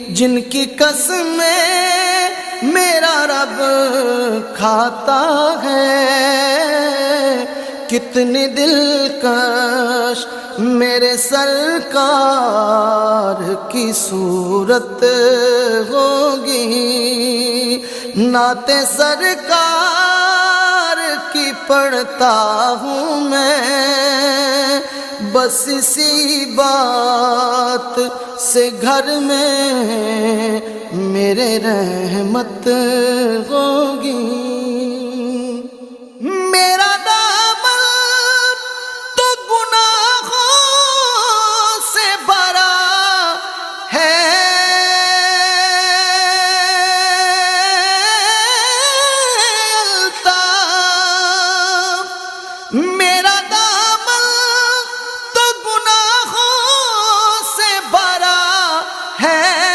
جن کی قسمیں میرا رب کھاتا ہے، کتنی دلکش میرے سرکار کی صورت ہوگی، نعت سرکار کی پڑھتا ہوں میں، بس اسی بات سے گھر میں میرے رحمت ہوگی۔ میرا